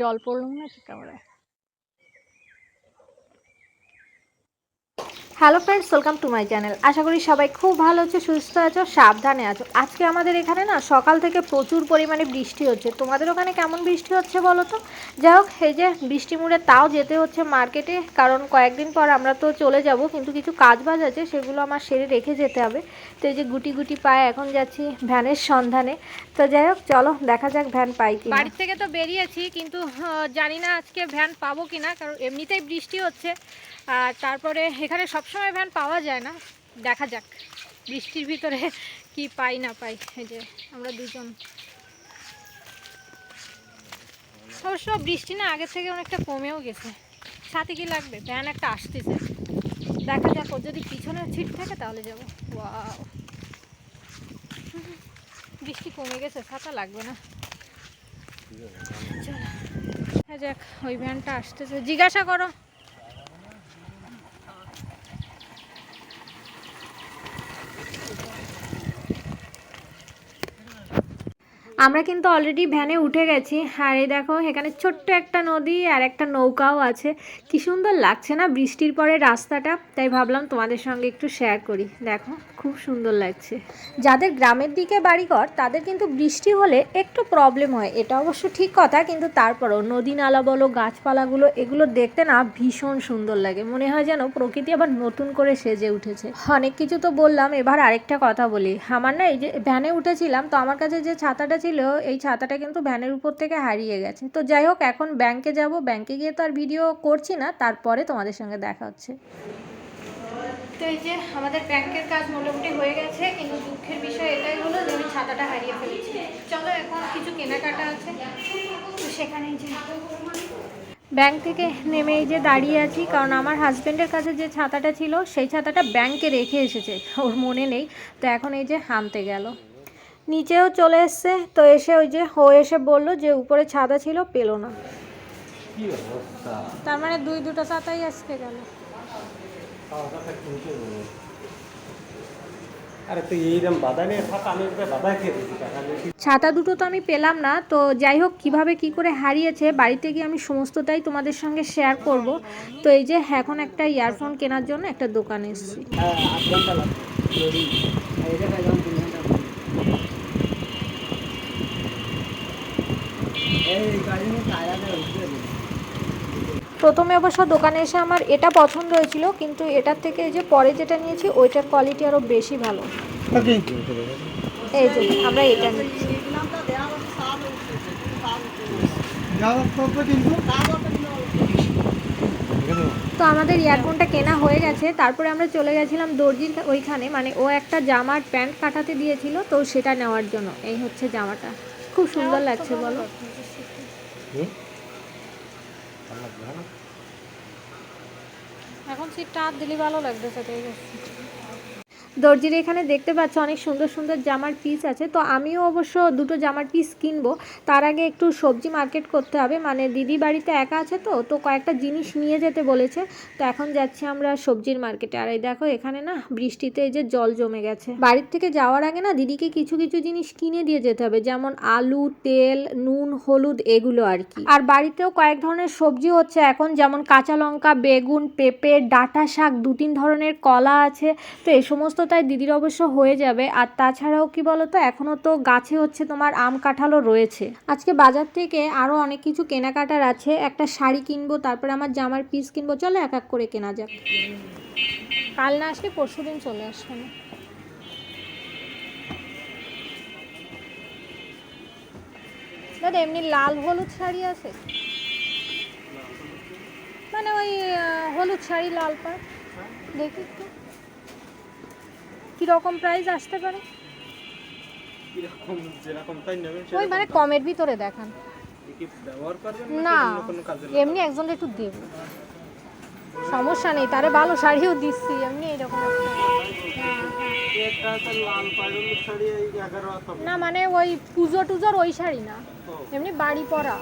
জল পড়লাম না ক্যামেরায়। Hello friends, welcome to my channel. আশা করি সবাই খুব ভালো আছো, সুস্থ আছো, সাবধানে আছো। আজকে আমাদের এখানে না সকাল থেকে প্রচুর পরিমাণে বৃষ্টি হচ্ছে। তোমাদের ওখানে কেমন বৃষ্টি হচ্ছে বলো তো? যাই হোক, এই যে বৃষ্টি মুড়ে তাও যেতে হচ্ছে মার্কেটে, কারণ কয়েকদিন পর আমরা তো চলে যাব, কিন্তু কিছু কাজ বাজ আছে, সেগুলো আমার সেরে রেখে যেতে হবে। তো এই যে গুটি গুটি পায়ে এখন যাচ্ছি ভ্যানের সন্ধানে। তো যাই হোক, চলো দেখা যাক ভ্যান পাই কি। বাড়ি থেকে তো বেরিয়েছি, কিন্তু জানি না আজকে ভ্যান পাবো কিনা, কারণ এমনিতেই বৃষ্টি হচ্ছে। আর তারপরে এখানে সবসময় ভ্যান পাওয়া যায় না, দেখা যাক বৃষ্টির ভিতরে কি পাই না পাই। এই যে আমরা দুজন, অবশ্য বৃষ্টি না আগের থেকে অনেকটা কমেও গেছে। সাথে কি লাগবে, ভ্যান একটা আসতেছে, দেখা যাক। ওর যদি পিছনের সিট থাকে তাহলে যাবো। ওয়াও, বৃষ্টি কমে গেছে, ছাতা লাগবে না। চলো যাক, ওই ভ্যানটা আসতেছে, জিজ্ঞাসা করো। আমরা কিন্তু অলরেডি ভ্যানে উঠে গেছি। আর এই দেখো, এখানে ছোট্ট একটা নদী আর একটা নৌকাও আছে। কি সুন্দর লাগছে না বৃষ্টির পরে রাস্তাটা, তাই ভাবলাম তোমাদের সঙ্গে একটু শেয়ার করি। দেখো খুব সুন্দর লাগছে। যাদের গ্রামের দিকে বাড়িঘর তাদের কিন্তু বৃষ্টি হলে একটু প্রবলেম হয়, এটা অবশ্য ঠিক কথা, কিন্তু তারপরও নদী নালা বলো, গাছপালাগুলো, এগুলো দেখতে না ভীষণ সুন্দর লাগে। মনে হয় যেন প্রকৃতি আবার নতুন করে সেজে উঠেছে। অনেক কিছু তো বললাম, এবার আরেকটা কথা বলি। আমার না এই যে ভ্যানে উঠেছিলাম, তো আমার কাছে যে ছাতাটা ছিল, এই ছাতাটা কিন্তু ভ্যানের উপর থেকে হারিয়ে গেছে। তো যাই হোক, এখন ব্যাংকে যাব, ব্যাংকে গিয়ে তো আর ভিডিও করছি না, তারপরে তোমাদের সঙ্গে দেখা হচ্ছে। তো এই যে আমাদের ব্যাংকের কাজ মোটামুটি হয়ে গেছে, কিন্তু দুঃখের বিষয় এটাই হলো যে আমি ছাতাটা হারিয়ে ফেলেছি। চলো, এখন কিছু কেনাকাটা আছে, তো সেখানেই যে ব্যাংক থেকে নেমে এই যে দাঁড়িয়ে আছি, কারণ আমার হাজব্যান্ডের কাছে যে ছাতাটা ছিল সেই ছাতাটা ব্যাংকে রেখে এসেছে, ওর মনে নেই। তো এখন এই যে আনতে গেল, নিচেও চলে এসছে। তো এসে ওই যে ও এসে বললো যে উপরে ছাতা ছিল, পেলো না। তার মানে দুটো ছাতাই আজকে গেল। ছাতা দুটো তো আমি পেলাম না। তো যাই হোক, কিভাবে কি করে হারিয়েছে বাড়িতে গিয়ে আমি সমস্তটাই তোমাদের সঙ্গে শেয়ার করব। তো এই যে এখন একটা ইয়ারফোন কেনার জন্য একটা দোকানে এসেছি। প্রথমে অবশ্য দোকানে এসে আমার এটা পছন্দ হয়েছিল, কিন্তু এটার থেকে এই যে পরে যেটা নিয়েছি ওইটার কোয়ালিটি আরও বেশি ভালো। এই যে আমরা এটা নিচ্ছি। তো আমাদের ইয়ারফোনটা কেনা হয়ে গেছে, তারপরে আমরা চলে গেছিলাম দর্জির ওইখানে, মানে ও একটা জামার প্যান্ট কাটাতে দিয়েছিল, তো সেটা নেওয়ার জন্য। এই হচ্ছে জামাটা, খুব সুন্দর লাগছে বলো। এখন সিটটা হাত দিলে ভালো লাগবে সাথে। দর্জির এখানে দেখতে পাচ্ছ অনেক সুন্দর সুন্দর জামার পিস আছে। তো আমিও অবশ্য দুটো জামার পিস কিনবো। তার আগে একটু সবজি মার্কেট করতে হবে, মানে দিদি বাড়িতে একা আছে, তো কয়েকটা জিনিস নিয়ে যেতে বলেছে। তো এখন যাচ্ছি আমরা সবজির মার্কেটে। আর এই দেখো, এখানে না বৃষ্টিতে এই যে জল জমে গেছে। বাড়ির থেকে যাওয়ার আগে না দিদিকে কিছু কিছু জিনিস কিনে দিয়ে যেতে হবে, যেমন আলু, তেল, নুন, হলুদ, এগুলো আর কি। আর বাড়িতেও কয়েক ধরনের সবজি হচ্ছে এখন, যেমন কাঁচা লঙ্কা, বেগুন, পেঁপে, ডাঁটা শাক, 2-3 ধরনের কলা আছে। তো এই সমস্ত তাই দিদির অবশ্য হয়ে যাবে। আর তাছাড়াও কি বলতো, এখনও তো গাছে হচ্ছে তোমার আম কাঁঠালও রয়েছে। আজকে বাজার থেকে আরও অনেক কিছু কেনাকাটার আছে। একটা শাড়ি কিনবো, তারপরে আমার জামার পিস কিনবো। চলো এক এক করে কেনা যাক। কাল না আসলে পরশু দিন চলে আসবে না। দাদা এমনি লাল হলুদ শাড়ি আছে, মানে ওই হলুদ শাড়ি লাল পাড়, দেখি একটু কিরকম প্রাইস আসতে পারে। ওই মানে কমের ভিতরে দেখান না, এমনি একজন একটু দেব, সমস্যা নেই, তারে ভালো শাড়িও দিচ্ছি এমনি এরকম। না মানে ওই পুজো টুজোর ওই শাড়ি না, এমনি বাড়ি পরা।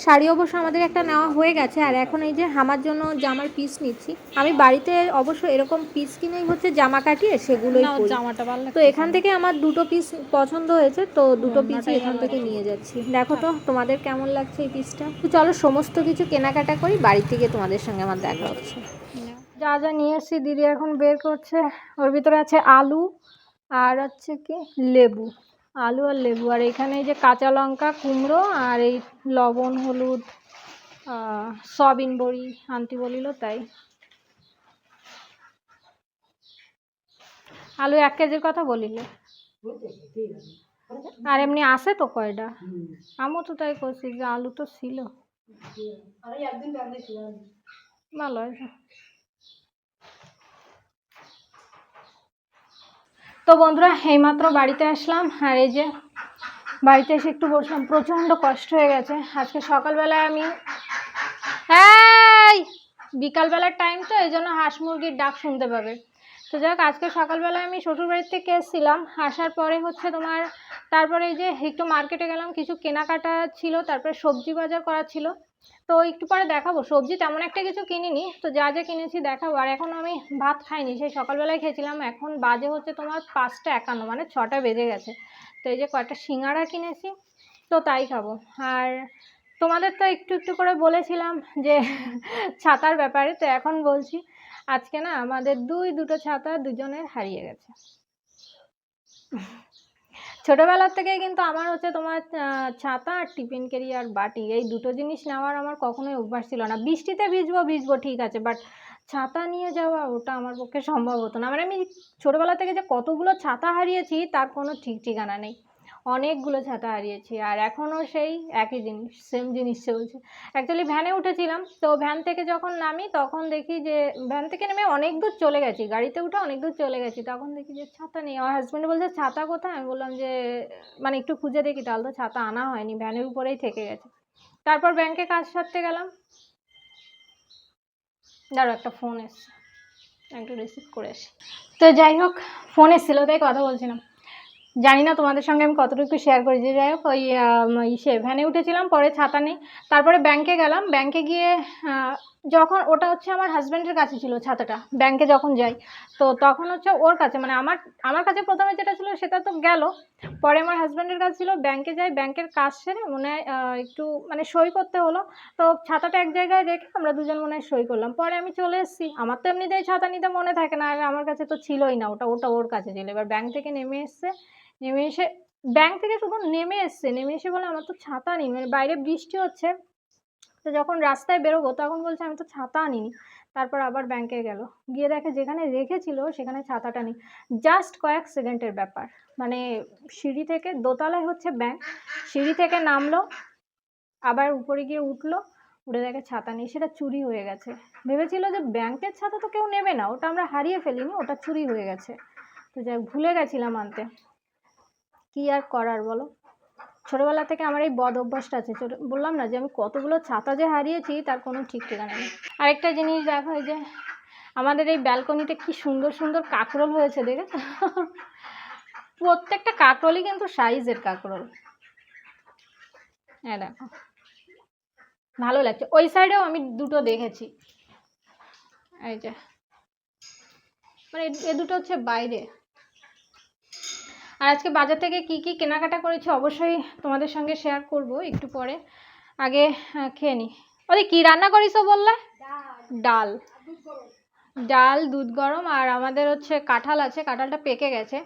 শাড়ি অবশ্য আমাদের একটা নেওয়া হয়ে গেছে, আর এখন এই যে আমার জন্য জামার পিস নিচ্ছি। আমি বাড়িতে অবশ্য এরকম পিস কিনেই হচ্ছে জামা কাটিয়ে সেগুলোই পরি। জামাটা ভালো তো এখান থেকে আমার দুটো পিস পছন্দ হয়েছে, তো দুটো পিসই এখান থেকে নিয়ে যাচ্ছি। দেখো তো তোমাদের কেমন লাগছে এই পিসটা। তো চলো সমস্ত কিছু কেনাকাটা করি, বাড়ি থেকে তোমাদের সঙ্গে আমার দেখা হচ্ছে। যা যা নিয়ে এসেছি দিদি এখন বের করছে। ওর ভিতরে আছে আলু আর হচ্ছে কি লেবু, আলু আর লেবু, আর এখানে এই যে কাঁচা লঙ্কা, কুমড়ো, আর এই লবণ, হলুদ, সয়াবিন বড়ি আনতে বলিল তাই। আলু 1 কেজির কথা বলিলে, আর এমনি আসে তো কয়টা, আমিও তো তাই করছি যে আলু তো ছিল ভালো হয়েছে। তো বন্ধুরা এইমাত্র বাড়িতে আসলাম, আর এই যে বাড়িতে এসে একটু বসলাম, প্রচণ্ড কষ্ট হয়ে গেছে। আজকে সকালবেলায় আমি বিকালবেলার টাইম তো এই জন্য হাঁস মুরগির ডাক শুনতে পাবে। তো যাই হোক, আজকে সকালবেলায় আমি শ্বশুরবাড়ির থেকে এসেছিলাম, আসার পরে হচ্ছে তোমার তারপরে এই যে একটু মার্কেটে গেলাম, কিছু কেনাকাটা ছিল, তারপরে সবজি বাজার করা ছিল। তো একটু পরে দেখাবো, সবজি তেমন একটা কিছু কিনিনি, তো যা যা কিনেছি দেখাবো। আর এখন আমি ভাত খাইনি, সেই সকালবেলায় খেয়েছিলাম। এখন বাজে হচ্ছে তোমার 5টা 51, মানে 6টা বেজে গেছে। তো এই যে কয়েকটা সিঙ্গাড়া কিনেছি, তো তাই খাবো। আর তোমাদের তো একটু একটু করে বলেছিলাম যে ছাতার ব্যাপারে, তো এখন বলছি আজকে না আমাদের দুটো ছাতা দুজনের হারিয়ে গেছে। ছোটবেলার থেকে কিন্তু আমার হচ্ছে তোমার ছাতা আর টিফিন ক্যারিয়ার বাটি, এই দুটো জিনিস নেওয়ার আমার কখনোই অভ্যাস ছিল না। বৃষ্টিতে ভিজবো ঠিক আছে, বাট ছাতা নিয়ে যাওয়া ওটা আমার পক্ষে সম্ভব হতো না। মানে আমি ছোটবেলা থেকে যে কতগুলো ছাতা হারিয়েছি তার কোনো ঠিক ঠিকানা নেই, অনেকগুলো ছাতা হারিয়েছি। আর এখনও সেই একই জিনিস, সেম জিনিস চলছে। অ্যাকচুয়ালি ভ্যানে উঠেছিলাম, তো ভ্যান থেকে যখন নামি তখন দেখি যে ভ্যান থেকে নেমে অনেক দূর চলে গেছি, গাড়িতে উঠে অনেক দূর চলে গেছি, তখন দেখি যে ছাতা নেই। আমার হাজব্যান্ড বলছে ছাতা কোথায়, আমি বললাম যে মানে একটু খুঁজে দেখি, তাহলে তো ছাতা আনা হয়নি, ভ্যানের উপরেই থেকে গেছে। তারপর ব্যাংকে কাজ সারতে গেলাম, দাঁড়ো একটা ফোন এসছে, একটু রিসিভ করে আসি। তো যাই হোক, ফোন এসেছিলো তাই কথা বলছিলাম। জানি না তোমাদের সঙ্গে আমি কতটুকু শেয়ার করি, যে যাই হোক ওই ভ্যানে উঠেছিলাম, পরে ছাতা নেই। তারপরে ব্যাংকে গেলাম, ব্যাংকে গিয়ে যখন ওটা হচ্ছে আমার হাজব্যান্ডের কাছে ছিল ছাতাটা, ব্যাংকে যখন যাই তো তখন হচ্ছে ওর কাছে, মানে আমার কাছে প্রথমে যেটা ছিল সেটা তো গেল, পরে আমার হাজব্যান্ডের কাছে ছিল। ব্যাংকে যাই, ব্যাংকের কাজ সেরে মনে হয় একটু মানে সই করতে হলো, তো ছাতাটা এক জায়গায় রেখে আমরা দুজন মনে হয় সই করলাম। পরে আমি চলে এসেছি, আমার তো এমনিতেই ছাতা নিতে মনে থাকে না, আর আমার কাছে তো ছিলই না, ওটা ওর কাছে ছিল। এবার ব্যাংক থেকে নেমে এসছে, নেমে এসে ব্যাংক থেকে শুধু নেমে এসে বলে আমার তো ছাতা নেই, মানে বাইরে বৃষ্টি হচ্ছে। তো যখন রাস্তায় বেরোবো তখন বলছে আমি তো ছাতা আনিনি। তারপর আবার ব্যাংকে গেল, গিয়ে দেখে যেখানে রেখেছিল সেখানে ছাতাটা নেই। জাস্ট কয়েক সেকেন্ডের ব্যাপার, মানে সিঁড়ি থেকে, দোতলায় হচ্ছে ব্যাংক, সিঁড়ি থেকে নামলো, আবার উপরে গিয়ে উঠলো, উঠে দেখে ছাতা নেই, সেটা চুরি হয়ে গেছে। ভেবেছিল যে ব্যাংকের ছাতা তো কেউ নেবে না, ওটা আমরা হারিয়ে ফেলিনি, ওটা চুরি হয়ে গেছে। তো যাই ভুলে গেছিলাম আনতে, কি আর করার বলো। ছোটবেলা থেকে আমার এই বদ অভ্যাসটা আছে, বললাম না যে আমি কতগুলো ছাতা যে হারিয়েছি তার কোনো ঠিক ঠিকানা নেই। আরেকটা জিনিস দেখো, এই যে আমাদের এই ব্যালকনিতে কি সুন্দর সুন্দর কাঁকরোল হয়েছে দেখেছো? প্রত্যেকটা কাঁকরোলই কিন্তু সাইজের কাঁকরোল। হ্যাঁ দেখো, ভালো লাগছে। ওই সাইডেও আমি দুটো দেখেছি, এই যে, মানে এ দুটো হচ্ছে বাইরে। আর আজকে বাজার থেকে কি কি কেনাকাটা করেছি অবশ্যই তোমাদের সঙ্গে শেয়ার করব একটু পরে। আগে খেয়ে নিই। ওরে কি রান্না করিস বললে? ডাল, ডাল, দুধ গরম, আর আমাদের হচ্ছে কাঁঠাল আছে, কাঁঠালটা পেকে গেছে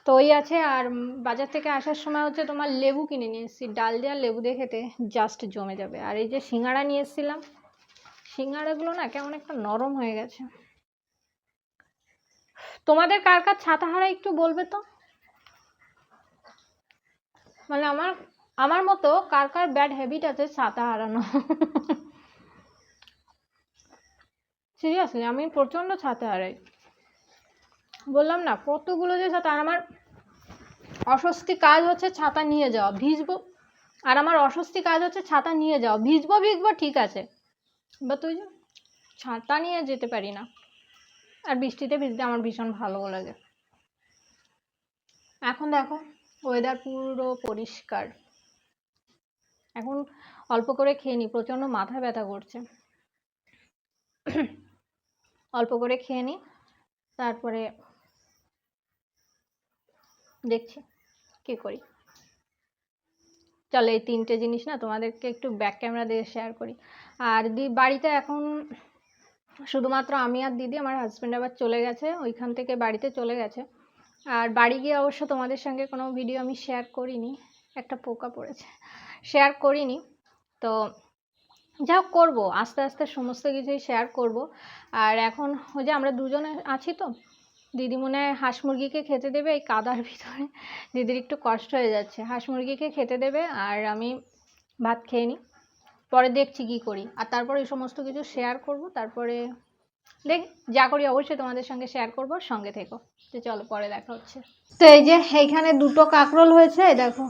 তো ওই আছে। আর বাজার থেকে আসার সময় হচ্ছে তোমার লেবু কিনে নিয়ে এসেছি, ডাল দিয়ে আর লেবু দিয়ে খেতে জাস্ট জমে যাবে। আর এই যে সিঙ্গাড়া নিয়ে এসেছিলাম, সিঙ্গাড়াগুলো না কেমন একটা নরম হয়ে গেছে। তোমাদের কার কার ছাতা হারা একটু বলবে তো, মানে আমার মতো কার কার ব্যাড হ্যাবিট আছে ছাতা হারানো। সিরিয়াসলি আমি প্রচণ্ড ছাতা হারাই, বললাম না কতগুলো যে ছাতা। আর আমার অস্বস্তি কাজ হচ্ছে ছাতা নিয়ে যাওয়া, ভিজবো, আর আমার অস্বস্তি কাজ হচ্ছে ছাতা নিয়ে যাওয়া, ভিজবো ঠিক আছে, বা তুই যে ছাতা নিয়ে যেতে পারি না। আর বৃষ্টিতে ভিজতে আমার ভীষণ ভালো লাগে। এখন দেখো ওয়েদার পুরো পরিষ্কার, এখন অল্প করে খেয়ে নিই, প্রচণ্ড মাথা ব্যথা করছে। অল্প করে খেয়ে নিই, তারপরে দেখছি কী করি। চলো এই 3টে জিনিস না তোমাদেরকে একটু ব্যাক ক্যামেরা দিয়ে শেয়ার করি। আর বাড়িতে এখন শুধুমাত্র আমি আর দিদি, আমার হাজব্যান্ড আবার চলে গেছে, ওইখান থেকে বাড়িতে চলে গেছে। আর বাড়ি গিয়ে অবশ্য তোমাদের সঙ্গে কোনো ভিডিও আমি শেয়ার করিনি, একটা পোকা পড়েছে, শেয়ার করিনি। তো যা করবো আস্তে আস্তে সমস্ত কিছুই শেয়ার করব। আর এখন ওই যে আমরা দুজনে আছি, তো দিদি মনে হয় হাঁস মুরগিকে খেতে দেবে, এই কাদার ভিতরে দিদির একটু কষ্ট হয়ে যাচ্ছে, হাঁস মুরগিকে খেতে দেবে আর আমি ভাত খেয়ে নিই, পরে দেখছি কি করি। আর তারপরে এই সমস্ত কিছু শেয়ার করব, তারপরে দেখ যা করি অবশ্যই তোমাদের সঙ্গে শেয়ার করব, সঙ্গে থেকো। তো চলো পরে দেখা হচ্ছে। তো এই যে এইখানে 2টো কাঁকরোল হয়েছে, দেখো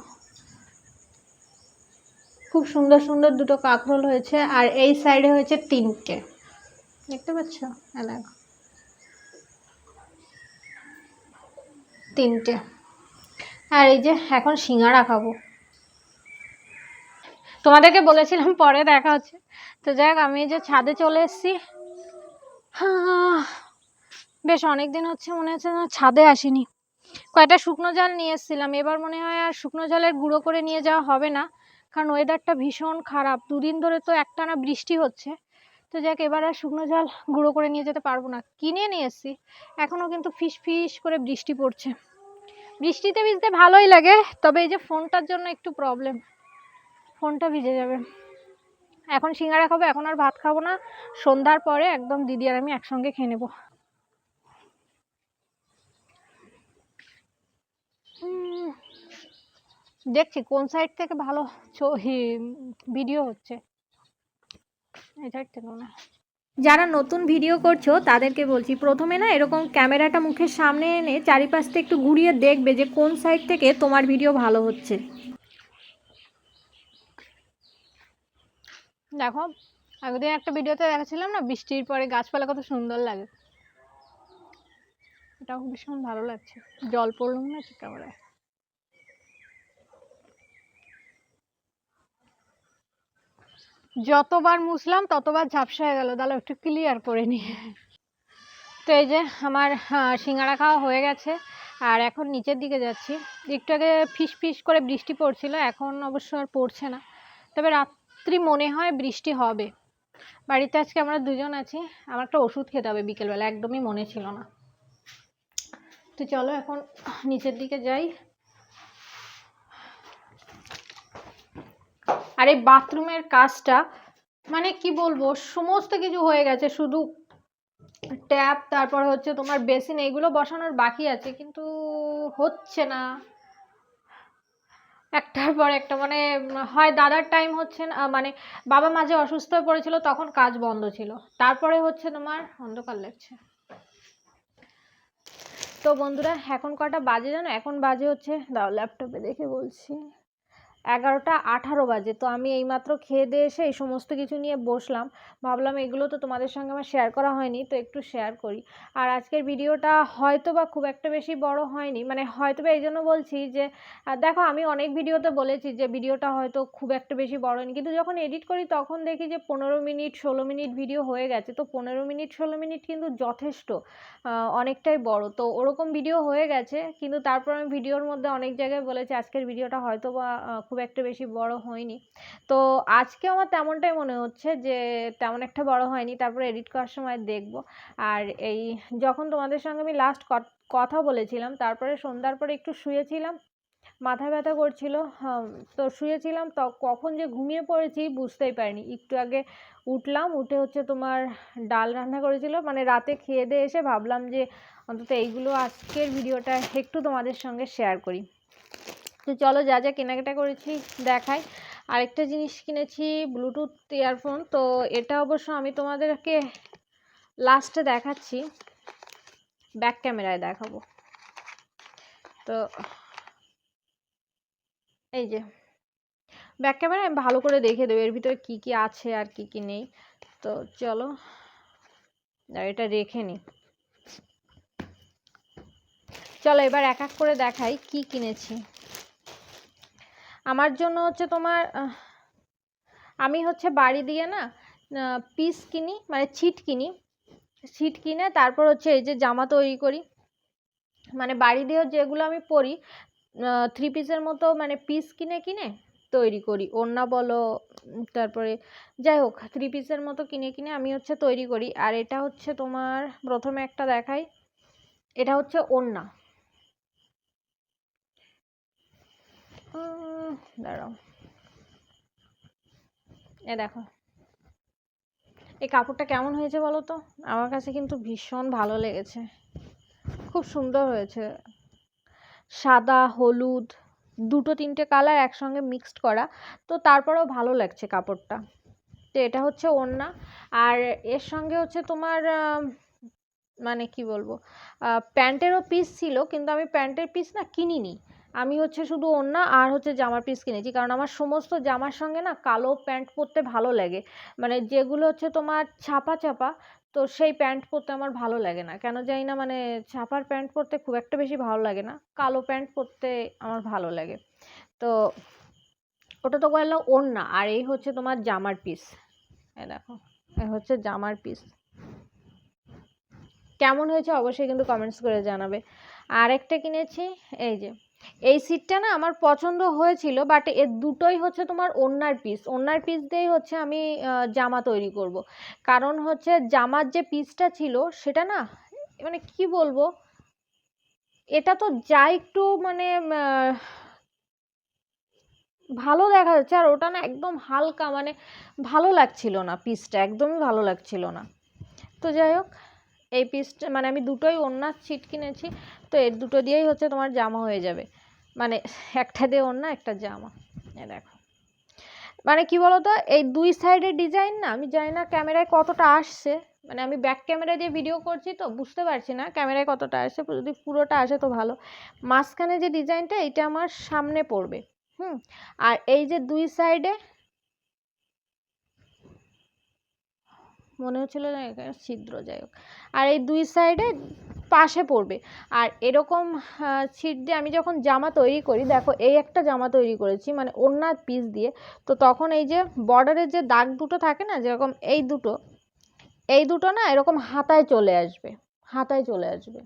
খুব সুন্দর সুন্দর 2টো কাঁকরোল হয়েছে। আর এই সাইডে হয়েছে 3টে, দেখতে পাচ্ছ? হ্যাঁ দেখো 3টে। আর এই যে এখন সিঙ্গারা খাবো, তোমাদেরকে বলেছিলাম পরে দেখা হচ্ছে। তো যাই হোক, আমি যে ছাদে চলে এসেছি, বেশ অনেক দিন হচ্ছে মনে হচ্ছে না ছাদে আসিনি। কয়েকটা শুকনো জল নিয়ে এসেছিলাম, এবার মনে হয় আর শুকনো জলের গুঁড়ো করে নিয়ে যাওয়া হবে না, কারণ ওয়েদারটা ভীষণ খারাপ, 2 দিন ধরে তো একটানা বৃষ্টি হচ্ছে। তো যাক, এবার আর শুকনো জল গুঁড়ো করে নিয়ে যেতে পারবো না, কিনে নিয়ে এসেছি। এখনও কিন্তু ফিস ফিস করে বৃষ্টি পড়ছে। বৃষ্টিতে ভিজতে ভালোই লাগে, তবে এই যে ফোনটার জন্য একটু প্রবলেম, ফোনটা ভিজে যাবে। এখন সিঙ্গারা খাবো, এখন আর ভাত খাবো না, সন্ধ্যার পরে একদম দিদি আর আমি একসঙ্গে খেয়ে নেবো। দেখছি কোন সাইড থেকে ভালো ভিডিও হচ্ছে, এই সাইড থেকে না। যারা নতুন ভিডিও করছো তাদেরকে বলছি, প্রথমে না এরকম ক্যামেরাটা মুখের সামনে এনে চারিপাশটা একটু ঘুরিয়ে দেখবে যে কোন সাইড থেকে তোমার ভিডিও ভালো হচ্ছে। দেখো আগের দিন একটা ভিডিওতে দেখাচ্ছিলাম না, বৃষ্টির পরে গাছপালা কত সুন্দর লাগে, এটাও ভীষণ ভালো লাগছে। জল পড়লাম না ক্যামেরায়। যতবার মুছলাম ততবার ঝাপসা হয়ে গেল, তাহলে একটু ক্লিয়ার করে নিয়ে। তো এই যে আমার সিঙ্গারা খাওয়া হয়ে গেছে, আর এখন নিচের দিকে যাচ্ছি। একটু আগে ফিস ফিস করে বৃষ্টি পড়ছিল, এখন অবশ্য আর পড়ছে না, তবে রাত্রি মনে হয় বৃষ্টি হবে। বাড়িতে আজকে আমরা দুজন আছি, আমার একটা ওষুধ খেতে হবে বিকেলবেলা, একদমই মনে ছিল না। তো চলো এখন নিচের দিকে যাই। আর এই বাথরুমের কাজটা মানে কি বলবো, সমস্ত কিছু হয়ে গেছে, শুধু ট্যাপ তারপর হচ্ছে তোমার বেসিন এইগুলো বসানোর বাকি আছে, কিন্তু হচ্ছে না, একটার পর একটা। মানে হয় দাদার টাইম হচ্ছে না, মানে বাবা মাঝে অসুস্থ হয়ে পড়েছিল, তখন কাজ বন্ধ ছিল, তারপরে হচ্ছে তোমার অন্ধকার লাগছে। তো বন্ধুরা এখন কটা বাজে জানো? এখন বাজে হচ্ছে, দাও ল্যাপটপে দেখে বলছি, 11টা 18 বাজে। তো আমি এইমাত্র খেয়ে দিয়ে এসে এই সমস্ত কিছু নিয়ে বসলাম, ভাবলাম এগুলো তো তোমাদের সঙ্গে আমার শেয়ার করা হয়নি, তো একটু শেয়ার করি। আর আজকের ভিডিওটা হয়তো বা খুব একটা বেশি বড় হয়নি, মানে হয়তো বা এই জন্য বলছি যে দেখো আমি অনেক ভিডিওতে বলেছি যে ভিডিওটা হয়তো খুব একটা বেশি বড় হয়নি, কিন্তু যখন এডিট করি তখন দেখি যে 15 মিনিট 16 মিনিট ভিডিও হয়ে গেছে। তো 15 মিনিট 16 মিনিট কিন্তু যথেষ্ট, অনেকটাই বড়, তো ওরকম ভিডিও হয়ে গেছে। কিন্তু তারপর আমি ভিডিওর মধ্যে অনেক জায়গায় বলেছি আজকের ভিডিওটা হয়তো বা খুব একটা বেশি বড় হয়নি, তো আজকে আমার তেমনটাই মনে হচ্ছে যে তেমন একটা বড় হয়নি। তারপরে এডিট করার সময় দেখব। আর এই যখন তোমাদের সঙ্গে আমি লাস্ট কথা বলেছিলাম, তারপরে সন্ধ্যার পরে একটু শুয়েছিলাম, মাথা ব্যথা করছিল, তো শুয়েছিলাম, তো কখন যে ঘুমিয়ে পড়েছি বুঝতেই পারিনি। একটু আগে উঠলাম, উঠে হচ্ছে তোমার ডাল রান্না করেছিল, মানে রাতে খেয়ে দিয়ে এসে ভাবলাম যে অন্তত এইগুলো আজকের ভিডিওটা একটু তোমাদের সঙ্গে শেয়ার করি। তো চলো যা যা কেনাকাটা করেছি দেখাই। আরেকটা জিনিস কিনেছি, ব্লুটুথ ইয়ারফোন, তো এটা অবশ্য আমি তোমাদেরকে লাস্টে দেখাচ্ছি, ব্যাক ক্যামেরায় দেখাবো। তো এই যে ব্যাক ক্যামেরায় আমি ভালো করে দেখে দেবো এর ভিতরে কি কি আছে আর কি কি নেই। তো চলো এটা রেখে নিই, চলো এবার এক এক করে দেখাই কি কিনেছি। আমার জন্য হচ্ছে তোমার আমি হচ্ছে বাড়ি দিয়ে না পিস কিনি, মানে ছিট কিনি, ছিট কিনে তারপর হচ্ছে এই যে জামা তৈরি করি। মানে বাড়ি দিয়েও যেগুলো আমি পরি 3 পিসের মতো মানে পিস কিনে কিনে তৈরি করি, ওড়না বলো তারপরে যাই হোক 3 পিসের মতো কিনে কিনে আমি হচ্ছে তৈরি করি। আর এটা হচ্ছে তোমার প্রথমে একটা দেখাই, এটা হচ্ছে ওড়না। দাঁড়াও, এ দেখো এই কাপড়টা কেমন হয়েছে বলো তো? আমার কাছে কিন্তু ভীষণ ভালো লেগেছে, খুব সুন্দর হয়েছে। সাদা হলুদ দুটো তিনটে কালার একসঙ্গে মিক্সড করা, তো তারপরেও ভালো লাগছে কাপড়টা। তো এটা হচ্ছে ওড়না। আর এর সঙ্গে হচ্ছে তোমার মানে কি বলবো, প্যান্টেরও পিস ছিল, কিন্তু আমি প্যান্টের পিস না কিনিনি, আমি হচ্ছে শুধু ওড়না আর হচ্ছে জামার পিস কিনেছি। কারণ আমার সমস্ত জামার সঙ্গে না কালো প্যান্ট পরতে ভালো লাগে, মানে যেগুলো হচ্ছে তোমার ছাপা ছাপা, তো সেই প্যান্ট পরতে আমার ভালো লাগে না কেন জানি না, মানে ছাপার প্যান্ট পরতে খুব একটা বেশি ভালো লাগে না, কালো প্যান্ট পরতে আমার ভালো লাগে। তো ওটা তো গেল ওড়না, আর এই হচ্ছে তোমার জামার পিস। এই দেখো এই হচ্ছে জামার পিস, কেমন হয়েছে অবশ্যই কিন্তু কমেন্টস করে জানাবে। আর একটা কিনেছি এই যে, এই সিটটা না আমার পছন্দ হয়েছিল, বাট এর দুটোই হচ্ছে তোমার ওড়নার পিস, ওড়নার পিস দিয়েই হচ্ছে আমি জামা তৈরি করব। কারণ হচ্ছে জামার যে পিসটা ছিল সেটা না, মানে কি বলবো, এটা তো যা একটু মানে ভালো দেখা যাচ্ছে, আর ওটা না একদম হালকা, মানে ভালো লাগছিল না, পিসটা একদমই ভালো লাগছিল না। তো যাই হোক এই পিসটা মানে আমি দুটোই ওড়নার ছিট কিনেছি, তো এর দুটো দিয়েই হচ্ছে তোমার জামা হয়ে যাবে, মানে একটা দিয়ে ওড়না একটা জামা। এ দেখো মানে কি বলতো, এই দুই সাইডের ডিজাইন না আমি জানি না ক্যামেরায় কতটা আসছে, মানে আমি ব্যাক ক্যামেরা দিয়ে ভিডিও করছি তো বুঝতে পারছি না ক্যামেরায় কতটা আসছে, যদি পুরোটা আসে তো ভালো। মাঝখানে যে ডিজাইনটা এটা আমার সামনে পড়বে, আর এই যে দুই সাইডে মনে হচ্ছিল না এখানে ছিদ্র, যাই হোক, আর এই দুই সাইডে পাশে পড়বে। আর এরকম ছিট দিয়ে আমি যখন জামা তৈরি করি, দেখো এই একটা জামা তৈরি করেছি মানে ওড়নার পিস দিয়ে, তো তখন এই যে বর্ডারের যে দাগ দুটো থাকে না, যেরকম এই দুটো না এরকম হাতায় চলে আসবে, হাতায় চলে আসবে,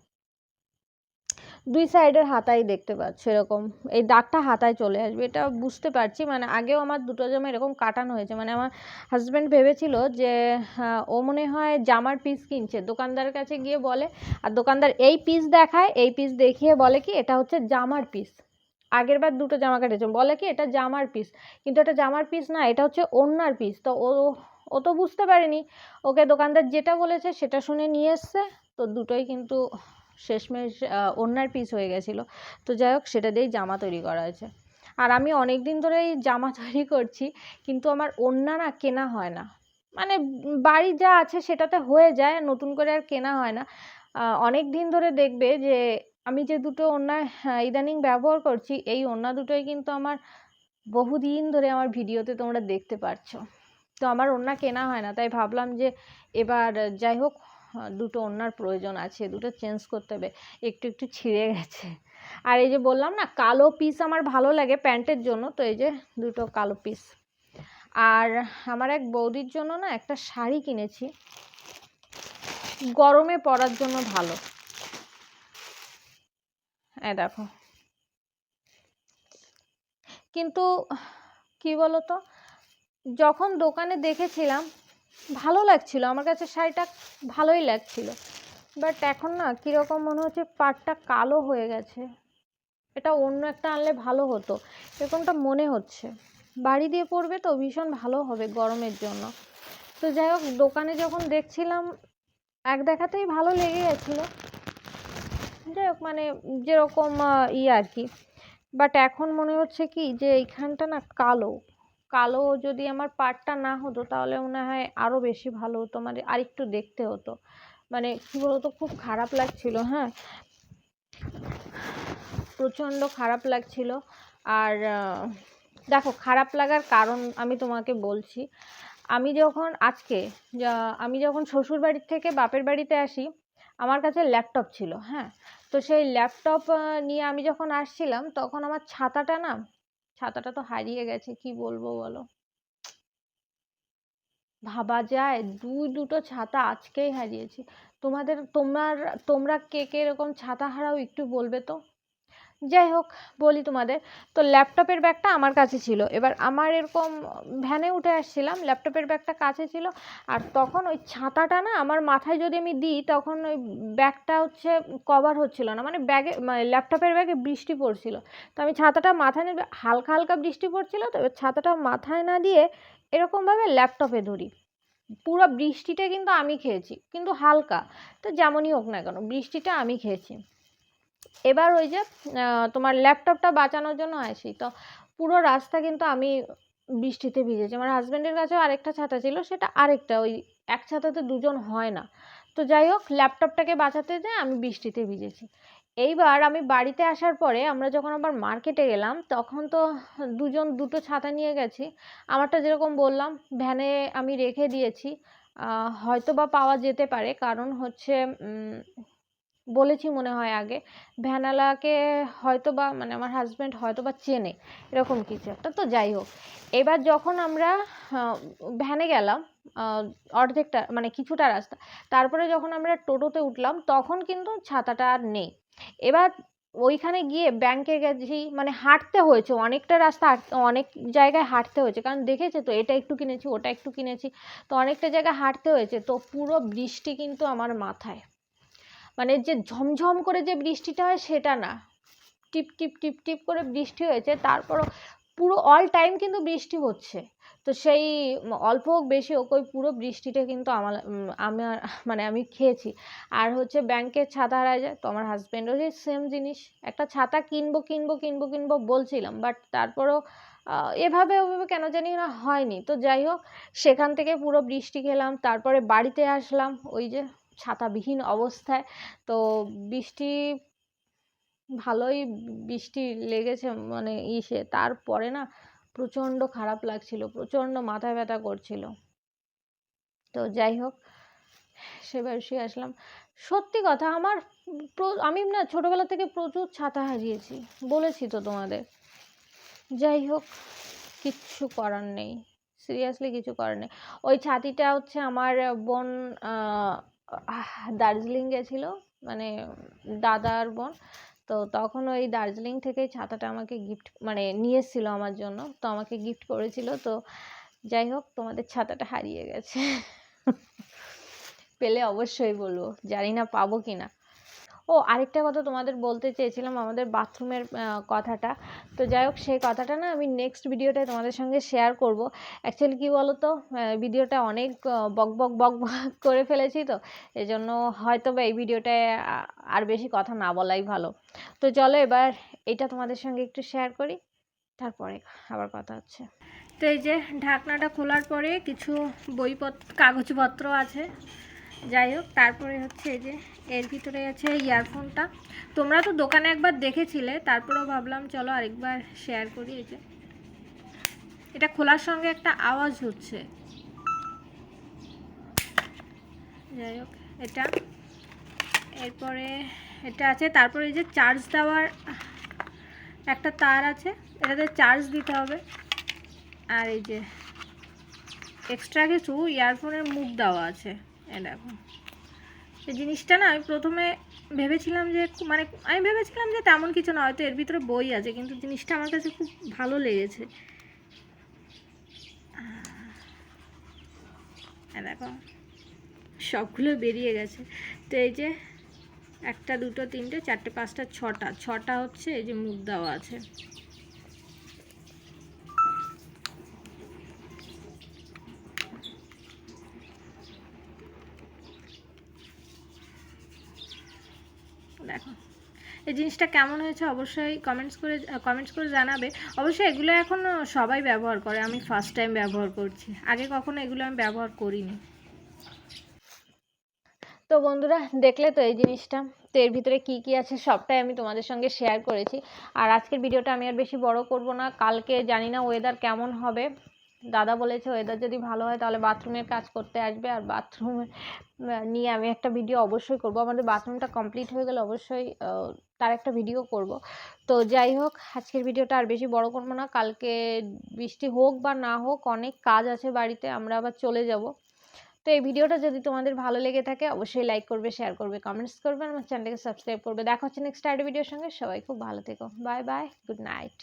দুই সাইডের হাতায় দেখতে পাচ্ছ এরকম এই দাগটা হাতায় চলে আসবে, এটা বুঝতে পারছি। মানে আগেও আমার দুটো জামা এরকম কাটানো হয়েছে, মানে আমার হাজব্যান্ড ভেবেছিল যে ও মনে হয় জামার পিস কিনছে, দোকানদারের কাছে গিয়ে বলে, আর দোকানদার এই পিস দেখায়, এই পিস দেখিয়ে বলে কি এটা হচ্ছে জামার পিস। আগের বার দুটো জামা কাটেছে, বলে কি এটা জামার পিস, কিন্তু এটা জামার পিস না, এটা হচ্ছে ওড়নার পিস। তো ও তো বুঝতে পারেনি, ওকে দোকানদার যেটা বলেছে সেটা শুনে নিয়ে এসছে, তো দুটোই কিন্তু শেষমেশ ওড়নার পিস হয়ে গেছিলো। তো যাই হোক সেটা দিয়েই জামা তৈরি করা হয়েছে। আর আমি অনেক দিন ধরে এই জামা তৈরি করছি, কিন্তু আমার ওড়না না কেনা হয় না, মানে বাড়ি যা আছে সেটাতে হয়ে যায়, নতুন করে আর কেনা হয় না। অনেক দিন ধরে দেখবে যে আমি যে দুটো ওড়না ইদানিং ব্যবহার করছি, এই ওড়না দুটোই কিন্তু আমার বহুদিন ধরে আমার ভিডিওতে তোমরা দেখতে পাচ্ছ। তো আমার ওড়না কেনা হয় না, তাই ভাবলাম যে এবার যাই হোক দুটো ওড়নার প্রয়োজন আছে, দুটো চেঞ্জ করতে হবে, একটু একটু ছিঁড়ে গেছে। আর এই যে বললাম না কালো পিস আমার ভালো লাগে প্যান্টের জন্য, তো এই যে দুটো কালো পিস। আর আমার এক বৌদির জন্য না একটা শাড়ি কিনেছি, গরমে পরার জন্য ভালো। দেখো, কিন্তু কি বলতো, যখন দোকানে দেখেছিলাম ভালো লাগছিল, আমার কাছে শাড়িটা ভালোই লাগছিল, বাট এখন না কীরকম মনে হচ্ছে পাড়টা কালো হয়ে গেছে, এটা অন্য একটা আনলে ভালো হতো এরকমটা মনে হচ্ছে। বাড়ি দিয়ে পরবে তো ভীষণ ভালো হবে গরমের জন্য। তো যাই হোক দোকানে যখন দেখছিলাম এক দেখাতেই ভালো লেগে গেছিলো, যাই হোক মানে যেরকম আর কি, বাট এখন মনে হচ্ছে কি যে এইখানটা না কালো কালো, যদি আমার পাড়টা না হতো তাহলে মনে হয় আরও বেশি ভালো হতো, মানে আরেকটু দেখতে হতো, মানে কী বলতো খুব খারাপ লাগছিল, হ্যাঁ প্রচণ্ড খারাপ লাগছিল। আর দেখো খারাপ লাগার কারণ আমি তোমাকে বলছি, আমি যখন আমি যখন শ্বশুর বাড়ির থেকে বাপের বাড়িতে আসি, আমার কাছে ল্যাপটপ ছিল, হ্যাঁ, তো সেই ল্যাপটপ নিয়ে আমি যখন আসছিলাম তখন আমার ছাতাটা তো হারিয়ে গেছে, কি বলবো বলো, ভাবা যায় দুটো ছাতা আজকেই হারিয়েছি। তোমরা কে কে এরকম ছাতা হারাও একটু বলবে তো। যাই হোক, বলি তোমাদের, তো ল্যাপটপের ব্যাগটা আমার কাছে ছিল। এবার আমার এরকম ভ্যানে উঠে আসছিলাম, ল্যাপটপের ব্যাগটা কাছে ছিল, আর তখন ওই ছাতাটা না আমার মাথায় যদি আমি দিই তখন ওই ব্যাগটা হচ্ছে কভার হচ্ছিল না, মানে ল্যাপটপের ব্যাগে বৃষ্টি পড়ছিল। তো আমি ছাতাটা মাথায় নেবে, হালকা হালকা বৃষ্টি পড়ছিল, তো এবার ছাতাটা মাথায় না দিয়ে এরকমভাবে ল্যাপটপে ধরি। পুরো বৃষ্টিটা কিন্তু আমি খেয়েছি, কিন্তু হালকা, তো যেমনই হোক না কেন বৃষ্টিটা আমি খেয়েছি। এবার ওই যে তোমার ল্যাপটপটা বাঁচানোর জন্য আসি, তো পুরো রাস্তা কিন্তু আমি বৃষ্টিতে ভিজেছি। আমার হাজব্যান্ডের কাছেও আরেকটা ছাতা ছিল, সেটা আরেকটা, ওই এক ছাতাতে দুজন হয় না। তো যাই হোক, ল্যাপটপটাকে বাঁচাতে যেয়ে আমি বৃষ্টিতে ভিজেছি। এইবার আমি বাড়িতে আসার পরে আমরা যখন আবার মার্কেটে গেলাম তখন তো দুজন দুটো ছাতা নিয়ে গেছি। আমারটা যেরকম বললাম ভ্যানে আমি রেখে দিয়েছি, হয়তো বা পাওয়া যেতে পারে, কারণ হচ্ছে বলেছি মনে হয় আগে, ভ্যানালাকে হয়তো বা মানে আমার হাজব্যান্ড হয়তো বা চেনে, এরকম কিছু একটা। তো যাই হোক, এবার যখন আমরা ভ্যানে গেলাম অর্ধেকটা মানে কিছুটা রাস্তা, তারপরে যখন আমরা টোটোতে উঠলাম তখন কিন্তু ছাতাটা আর নেই। এবার ওইখানে গিয়ে ব্যাংকে গেছি, মানে হাঁটতে হয়েছে অনেকটা রাস্তা, অনেক জায়গায় হাঁটতে হয়েছে, কারণ দেখেছে তো এটা একটু কিনেছি ওটা একটু কিনেছি, তো অনেকটা জায়গায় হাঁটতে হয়েছে। তো পুরো বৃষ্টি কিন্তু আমার মাথায়, মানে যে ঝমঝম করে যে বৃষ্টিটা হয় সেটা না, টিপ টিপ টিপ টিপ করে বৃষ্টি হয়েছে, তারপরও পুরো অল টাইম কিন্তু বৃষ্টি হচ্ছে। তো সেই অল্প হোক বেশি হোক ওই পুরো বৃষ্টিটা কিন্তু আমার মানে আমি খেয়েছি। আর হচ্ছে ব্যাংকের ছাতা হারায় যায়, তো আমার হাজব্যান্ডও যে সেম জিনিস, একটা ছাতা কিনবো কিনবো কিনবো কিনবো বলছিলাম, বাট তারপরও এভাবে ওভাবে কেন জানি না হয়নি। তো যাই হোক, সেখান থেকে পুরো বৃষ্টি খেলাম, তারপরে বাড়িতে আসলাম ওই যে ছাতাবিহীন অবস্থায়। তো বৃষ্টি ভালোই বৃষ্টি লেগেছে মানে তারপরে না প্রচণ্ড খারাপ লাগছিল, প্রচণ্ড মাথা ব্যথা করছিল। তো যাই হোক, সেবার সে আসলাম। সত্যি কথা, আমি না ছোটবেলা থেকে প্রচুর ছাতা হারিয়েছি, বলেছি তো তোমাদের। যাই হোক, কিচ্ছু করার নেই, সিরিয়াসলি কিছু করার নেই। ওই ছাতিটা হচ্ছে আমার বোন দার্জিলিং গেছিলো, মানে দাদার বোন, তো তখন ওই দার্জিলিং থেকে ছাতাটা আমাকে গিফট মানে নিয়ে এসেছিলো আমার জন্য, তো আমাকে গিফট করেছিল। তো যাই হোক, তোমাদের ছাতাটা হারিয়ে গেছে। পেলে অবশ্যই বলবো, জানি না পাবো কি না। ও আরেকটা কথা তোমাদের বলতে চেয়েছিলাম, আমাদের বাথরুমের কথাটা। তো যাই হোক, সেই কথাটা না আমি নেক্সট ভিডিওটায় তোমাদের সঙ্গে শেয়ার করব। অ্যাকচুয়ালি কী বলো তো, ভিডিওটা অনেক বক বক বক বক করে ফেলেছি, তো এই জন্য হয়তো বা এই ভিডিওটায় আর বেশি কথা না বলাই ভালো। তো চলো এবার এটা তোমাদের সঙ্গে একটু শেয়ার করি, তারপরে আবার কথা হচ্ছে। তো এই যে ঢাকনাটা খোলার পরে কিছু কাগজপত্র আছে। যাই হোক, তারপরে হচ্ছে এই যে এর ভিতরে আছে ইয়ারফোনটা। তোমরা তো দোকানে একবার দেখেছিলে, তারপরেও ভাবলাম চলো আরেকবার শেয়ার করি। এই যে এটা খোলার সঙ্গে একটা আওয়াজ হচ্ছে। যাই হোক, এটা এরপরে এটা আছে। তারপরে এই যে চার্জ দেওয়ার একটা তার আছে, এটাতে চার্জ দিতে হবে। আর এই যে এক্সট্রা কিছু ইয়ারফোনের মুখ দেওয়া আছে। এ দেখো, এই জিনিসটা না আমি প্রথমে ভেবেছিলাম যে তেমন কিছু না, হয়তো এর ভিতরে বই আছে, কিন্তু জিনিসটা আমার কাছে খুব ভালো লেগেছে। দেখো সবগুলো বেরিয়ে গেছে। তো এই যে 1 2 3 4 5 6টা হচ্ছে এই যে মুখ দেওয়া আছে। দেখো এই জিনিসটা কেমন হয়েছে অবশ্যই কমেন্টস করে জানাবে। অবশ্যই এগুলো এখন সবাই ব্যবহার করে, আমি ফার্স্ট টাইম ব্যবহার করছি, আগে কখনো এগুলো আমি ব্যবহার করিনি। তো বন্ধুরা দেখলে তো এই জিনিসটা, তো এর ভিতরে কি কি আছে সবটাই আমি তোমাদের সঙ্গে শেয়ার করেছি। আর আজকের ভিডিওটা আমি আর বেশি বড় করব না, কালকে জানি না ওয়েদার কেমন হবে, দাদা বলেছে ওয়েদার যদি ভালো হয় তাহলে বাথরুমের কাজ করতে আসবে, আর বাথরুম নিয়ে আমি একটা ভিডিও অবশ্যই করব। আমাদের বাথরুমটা কমপ্লিট হয়ে গেলে অবশ্যই তার একটা ভিডিও করব। তো যাই হোক, আজকের ভিডিওটা আর বেশি বড় করবো না। কালকে বৃষ্টি হোক বা না হোক অনেক কাজ আছে বাড়িতে, আমরা আবার চলে যাব। তো এই ভিডিওটা যদি তোমাদের ভালো লেগে থাকে অবশ্যই লাইক করবে, শেয়ার করবে, কমেন্টস করবে, আমার চ্যানেলটাকে সাবস্ক্রাইব করবে। দেখা হচ্ছে নেক্সট একটা ভিডিওর সঙ্গে। সবাই খুব ভালো থেকো, বাই বাই, গুড নাইট।